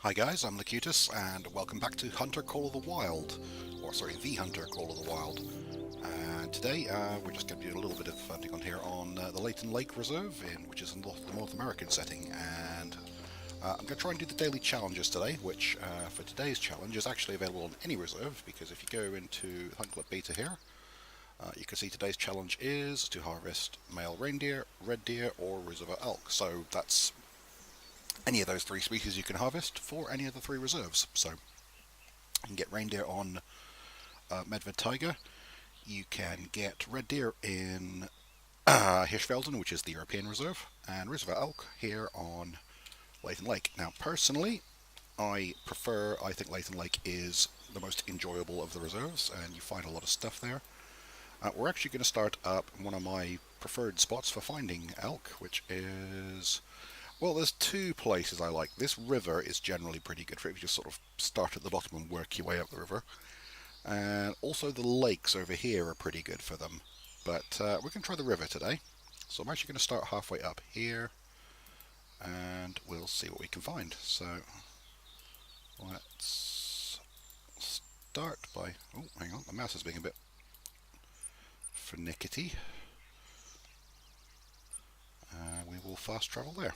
Hi guys, I'm Locutus, and welcome back to Hunter Call of the Wild, or sorry, the Hunter Call of the Wild. And today we're just going to do a little bit of hunting on here on the Layton Lake Reserve, which is in the North American setting. And I'm going to try and do the daily challenges today, which for today's challenge is actually available on any reserve, because if you go into Hunt Club Beta here, you can see today's challenge is to harvest male reindeer, red deer, or reserve elk. So that's any of those three species you can harvest for any of the three reserves. So you can get reindeer on Medved Tiger, you can get red deer in Hirschfelden, which is the European Reserve, and reserve elk here on Layton Lake. Now, personally, I think Layton Lake is the most enjoyable of the reserves, and you find a lot of stuff there. We're actually going to start up one of my preferred spots for finding elk, which is, well, there's two places I like. This river is generally pretty good for it if you just sort of start at the bottom and work your way up the river. And also the lakes over here are pretty good for them. But we're going to try the river today. So I'm actually going to start halfway up here, and we'll see what we can find. So let's start by... Oh, hang on, the mouse is being a bit finickety. We will fast travel there.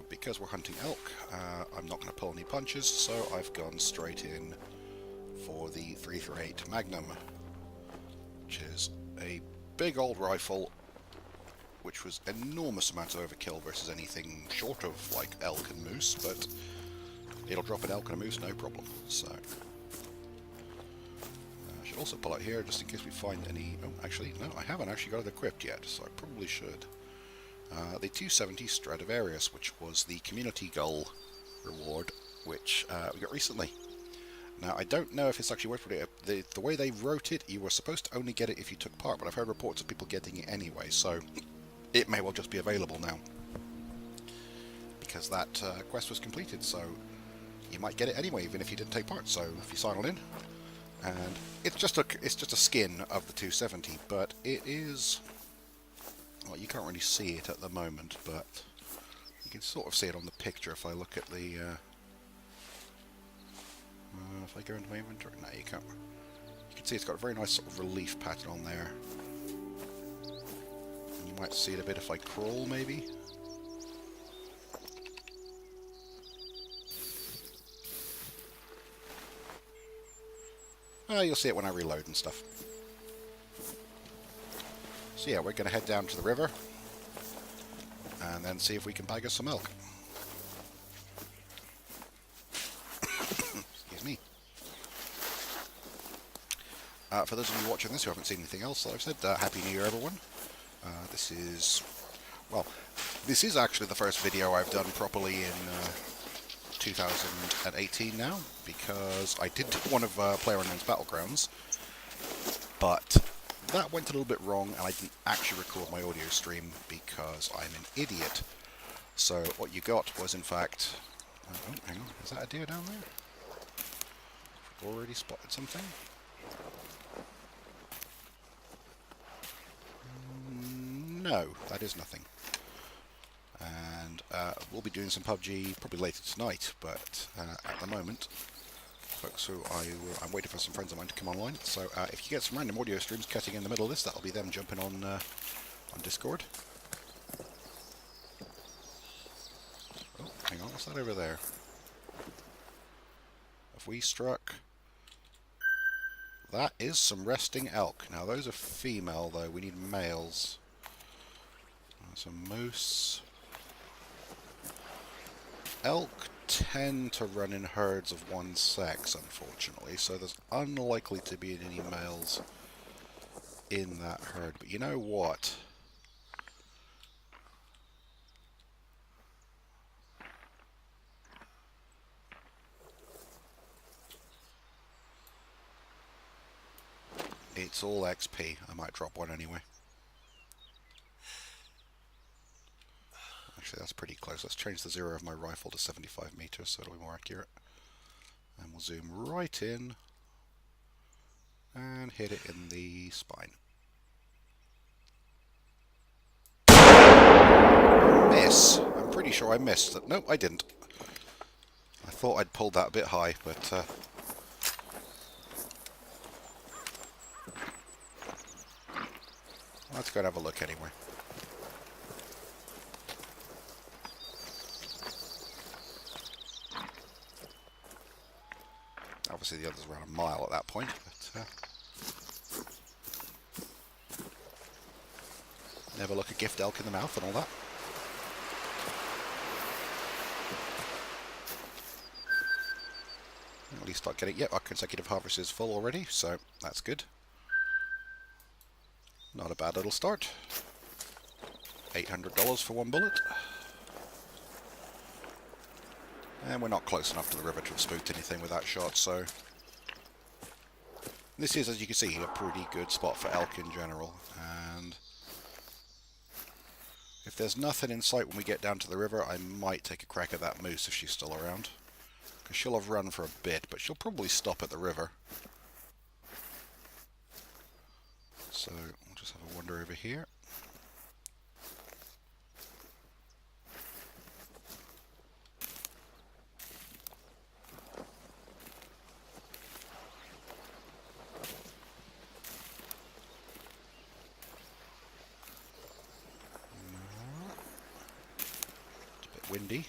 Because we're hunting elk, I'm not going to pull any punches, so I've gone straight in for the 338 Magnum, which is a big old rifle, which was enormous amounts of overkill versus anything short of like elk and moose, but it'll drop an elk and a moose no problem. So I should also pull out here just in case we find any... Oh, actually, no, I haven't actually got it equipped yet, so I probably should. The 270 Stradivarius, which was the Community Goal reward, which we got recently. Now, I don't know if it's actually worth it. The way they wrote it, you were supposed to only get it if you took part, but I've heard reports of people getting it anyway, so it may well just be available now. Because that quest was completed, so you might get it anyway, even if you didn't take part. So if you sign on in, and it's just a skin of the 270, but it is... Well, you can't really see it at the moment, but you can sort of see it on the picture if I look at the... if I go into my inventory... No, you can't. You can see it's got a very nice sort of relief pattern on there. And you might see it a bit if I crawl, maybe. You'll see it when I reload and stuff. So yeah, we're going to head down to the river and then see if we can bag us some elk. Excuse me. For those of you watching this who haven't seen anything else that I've said, Happy New Year everyone. This is actually the first video I've done properly in 2018 now, because I did do one of PlayerUnknown's Battlegrounds, but that went a little bit wrong and I didn't actually record my audio stream because I'm an idiot. So what you got was in fact... Oh, hang on, is that a deer down there? Already spotted something? No, that is nothing. And we'll be doing some PUBG probably later tonight, but at the moment, folks who I'm waiting for some friends of mine to come online. So if you get some random audio streams cutting in the middle of this, that'll be them jumping on Discord. Oh, hang on, what's that over there? Have we struck? That is some resting elk. Now those are female though, we need males. Some moose. Elk tend to run in herds of one sex, unfortunately, so there's unlikely to be any males in that herd. But you know what? It's all XP. I might drop one anyway. Actually, that's pretty close. Let's change the zero of my rifle to 75 meters so it'll be more accurate. And we'll zoom right in. and hit it in the spine. Miss. I'm pretty sure I missed it. Nope, I didn't. I thought I'd pulled that a bit high, but let's go and have a look anyway. Obviously the others were around a mile at that point, but never look a gift elk in the mouth and all that. At least start getting, yep, our consecutive harvest is full already, so that's good. Not a bad little start. $800 for one bullet. And we're not close enough to the river to have spooked anything with that shot, so... This is, as you can see, a pretty good spot for elk in general, and... if there's nothing in sight when we get down to the river, I might take a crack at that moose if she's still around. Because she'll have run for a bit, but she'll probably stop at the river. So, we'll just have a wander over here. It's a bit windy.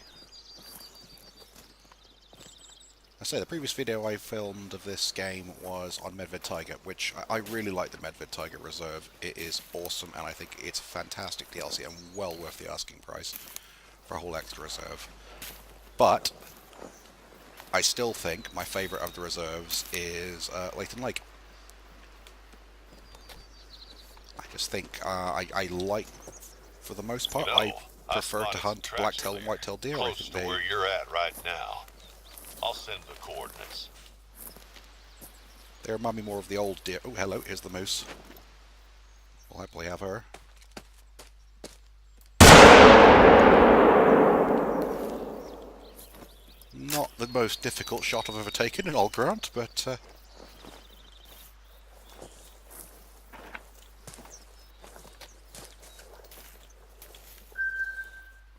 I say, the previous video I filmed of this game was on Medved Taiga, which I really like the Medved Taiga Reserve. It is awesome, and I think it's fantastic DLC and well worth the asking price for a whole extra reserve. But I still think my favourite of the reserves is Layton Lake. I just think I like, for the most part, I prefer to hunt black-tailed and white-tailed deer. Close to where you're at right now. I'll send the coordinates. They remind me more of the old deer. Oh, hello, here's the moose. We'll happily have her. Not the most difficult shot I've ever taken in all grant, but...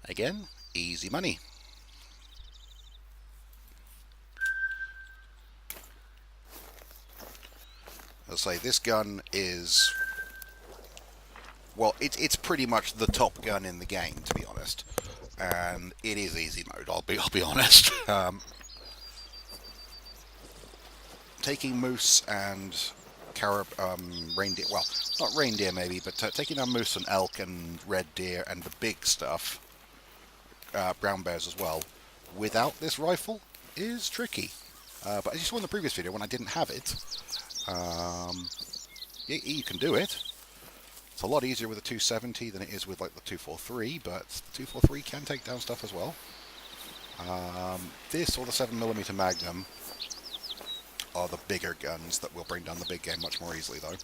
again, easy money. I'll say this gun is, well, it's pretty much the top gun in the game, to be honest, and it is easy mode. I'll be honest. Taking moose and reindeer, well, not reindeer maybe, but taking down moose and elk and red deer and the big stuff, brown bears as well, without this rifle is tricky. But as you saw in the previous video, when I didn't have it. You can do it. It's a lot easier with a 270 than it is with like the 243, but the 243 can take down stuff as well. This or the 7mm Magnum are the bigger guns that will bring down the big game much more easily, though.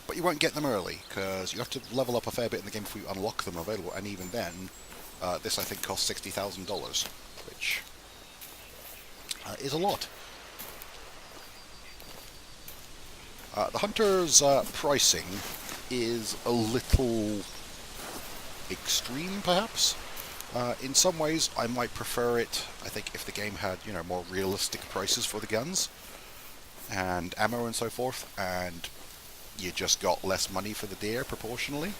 But you won't get them early, because you have to level up a fair bit in the game before you unlock them available, and even then, this I think costs $60,000, which is a lot. The Hunter's pricing is a little extreme, perhaps. In some ways, I might prefer it, I think, if the game had, you know, more realistic prices for the guns and ammo and so forth, and you just got less money for the deer proportionally.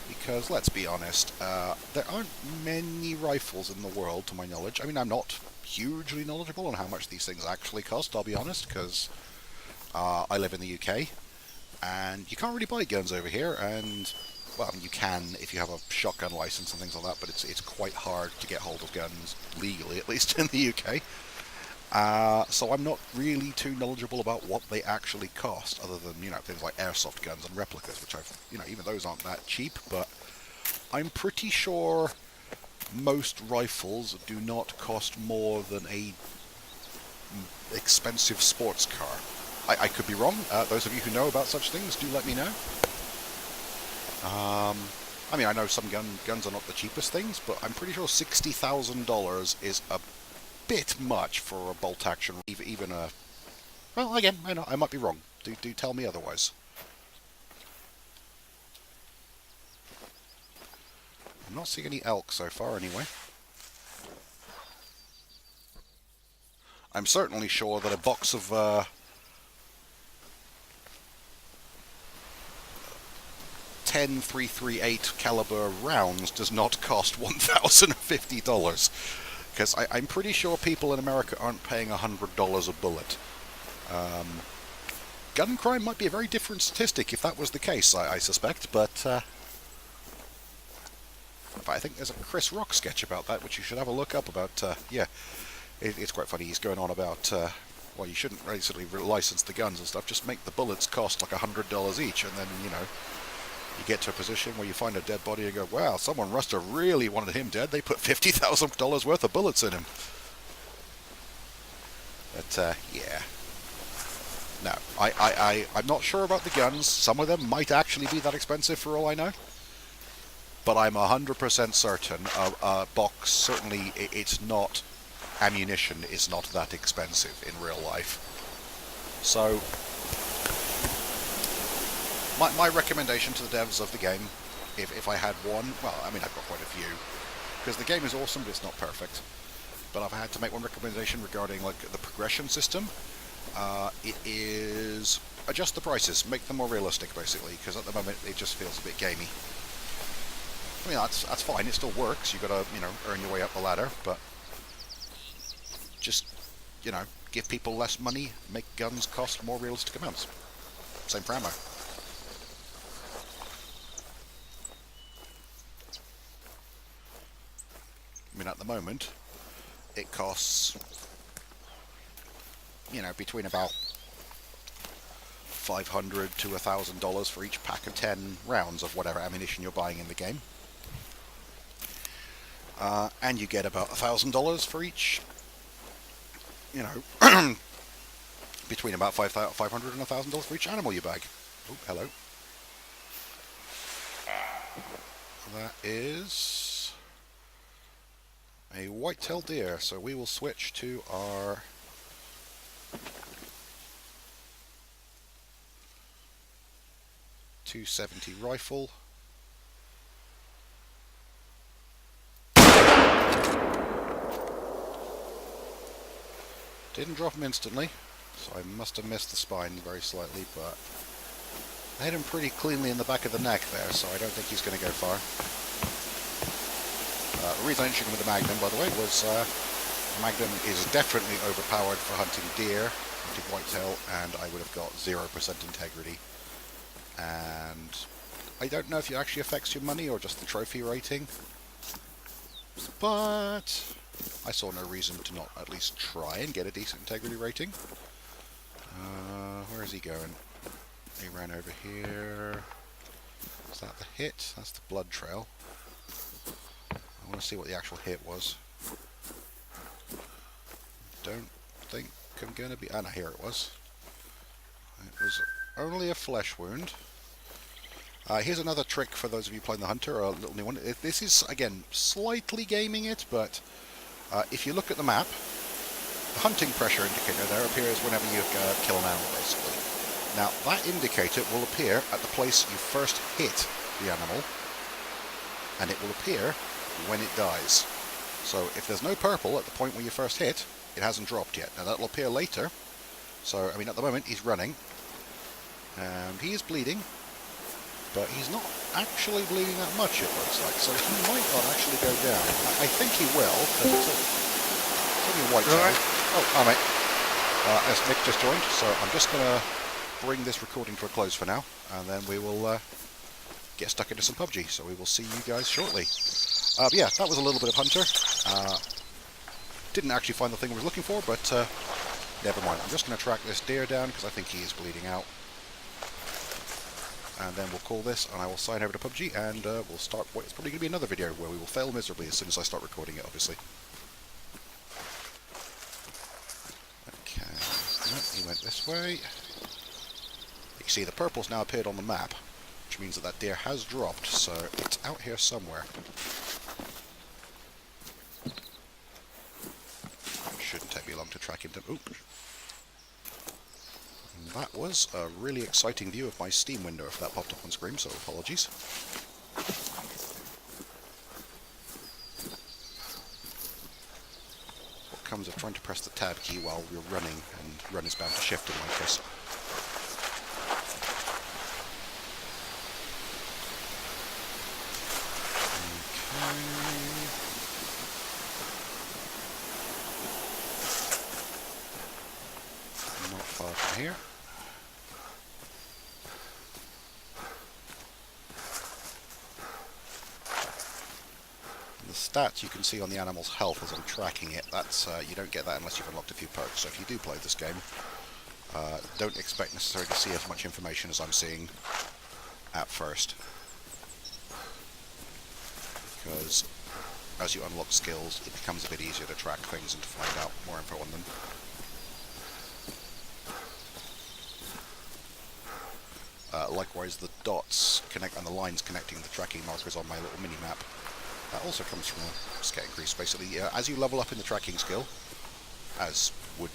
Because, let's be honest, there aren't many rifles in the world, to my knowledge. I mean, I'm not hugely knowledgeable on how much these things actually cost, I'll be honest, because I live in the UK, and you can't really buy guns over here, and, well, I mean, you can if you have a shotgun license and things like that, but it's quite hard to get hold of guns, legally at least, in the UK. So I'm not really too knowledgeable about what they actually cost, other than, you know, things like airsoft guns and replicas, which I've, you know, even those aren't that cheap, but I'm pretty sure most rifles do not cost more than a expensive sports car. I could be wrong. Those of you who know about such things, do let me know. I mean, I know some guns are not the cheapest things, but I'm pretty sure $60,000 is a bit much for a bolt action, even a Well, again, I might be wrong. Do tell me otherwise. I'm not seeing any elk so far, anyway. I'm certainly sure that a box of 10 .338 caliber rounds does not cost $1,050, because I'm pretty sure people in America aren't paying $100 a bullet. Gun crime might be a very different statistic if that was the case, I suspect, but I think there's a Chris Rock sketch about that, which you should have a look up about, yeah, it's quite funny. He's going on about, well, you shouldn't basically license the guns and stuff, just make the bullets cost like $100 each, and then, you know, you get to a position where you find a dead body and go, wow, someone must have really wanted him dead. They put $50,000 worth of bullets in him. But, yeah. No, I'm not sure about the guns. Some of them might actually be that expensive for all I know. But I'm 100% certain a box, certainly it's not, ammunition is not that expensive in real life. So, my recommendation to the devs of the game, if I had one, well, I mean, I've got quite a few, because the game is awesome, but it's not perfect. But I've had to make one recommendation regarding like the progression system. It is adjust the prices, make them more realistic, basically, because at the moment it just feels a bit gamey. I mean, that's fine. It still works. You've got to, you know, earn your way up the ladder, but just, you know, give people less money, make guns cost more realistic amounts. Same for ammo. I mean, at the moment, it costs, you know, between about $500 to $1,000 for each pack of 10 rounds of whatever ammunition you're buying in the game. And you get about $1,000 for each, you know, between about $500 and $1,000 for each animal you bag. Oh, hello. That is a white-tailed deer, so we will switch to our .270 rifle. Didn't drop him instantly, so I must have missed the spine very slightly, but I hit him pretty cleanly in the back of the neck there, so I don't think he's going to go far. The reason I didn't shoot him with the Magnum, by the way, was Magnum is definitely overpowered for hunting deer, hunting whitetail, and I would have got 0% integrity. And I don't know if it actually affects your money or just the trophy rating, but I saw no reason to not at least try and get a decent integrity rating. Where is he going? He ran over here. Is that the hit? That's the blood trail. I want to see what the actual hit was. Don't think I'm going to be... Ah, no, here it was. It was only a flesh wound. Here's another trick for those of you playing the Hunter, a little new one. This is, again, slightly gaming it, but if you look at the map, the hunting pressure indicator there appears whenever you kill an animal, basically. Now, that indicator will appear at the place you first hit the animal, and it will appear when it dies. So if there's no purple at the point where you first hit, it hasn't dropped yet. Now, that'll appear later. So, I mean, at the moment, he's running, and he is bleeding, but he's not actually bleeding that much, it looks like. So he might not actually go down. I think he will, because it's only a white tail. Right. Oh, hi mate. As Nick just joined, so I'm just going to bring this recording to a close for now, and then we will get stuck into some PUBG, so we will see you guys shortly. Yeah, that was a little bit of Hunter. Didn't actually find the thing I was looking for, but never mind. I'm just going to track this deer down, because I think he is bleeding out. And then we'll call this, and I will sign over to PUBG, and we'll start what is probably going to be another video where we will fail miserably as soon as I start recording it, obviously. Okay, no, he went this way. You see the purple's now appeared on the map, which means that that deer has dropped, so it's out here somewhere. It shouldn't take me long to track him down. Oop. That was a really exciting view of my Steam window if that popped up on screen, so apologies. What comes of trying to press the tab key while we're running, and run is bound to shift in my case. Okay. Not far from here. The stats you can see on the animal's health as I'm tracking it, that's you don't get that unless you've unlocked a few perks. So if you do play this game, don't expect necessarily to see as much information as I'm seeing at first. Because as you unlock skills, it becomes a bit easier to track things and to find out more info on them. Likewise, the dots connect and the lines connecting the tracking markers on my little mini-map, that also comes from a scat increase. Basically, as you level up in the tracking skill, as would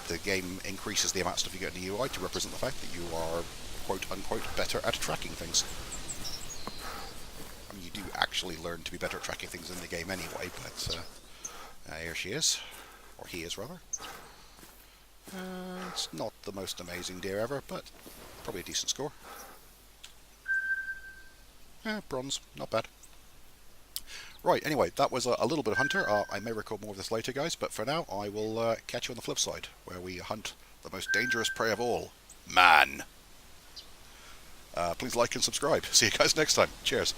the game increases the amount of stuff you get in the UI to represent the fact that you are quote-unquote better at tracking things. I mean, you do actually learn to be better at tracking things in the game anyway, but here she is. Or he is, rather. It's not the most amazing deer ever, but probably a decent score. Bronze, not bad. Right, anyway, that was a little bit of Hunter. I may record more of this later, guys, but for now, I will catch you on the flip side, where we hunt the most dangerous prey of all, man. Please like and subscribe. See you guys next time. Cheers.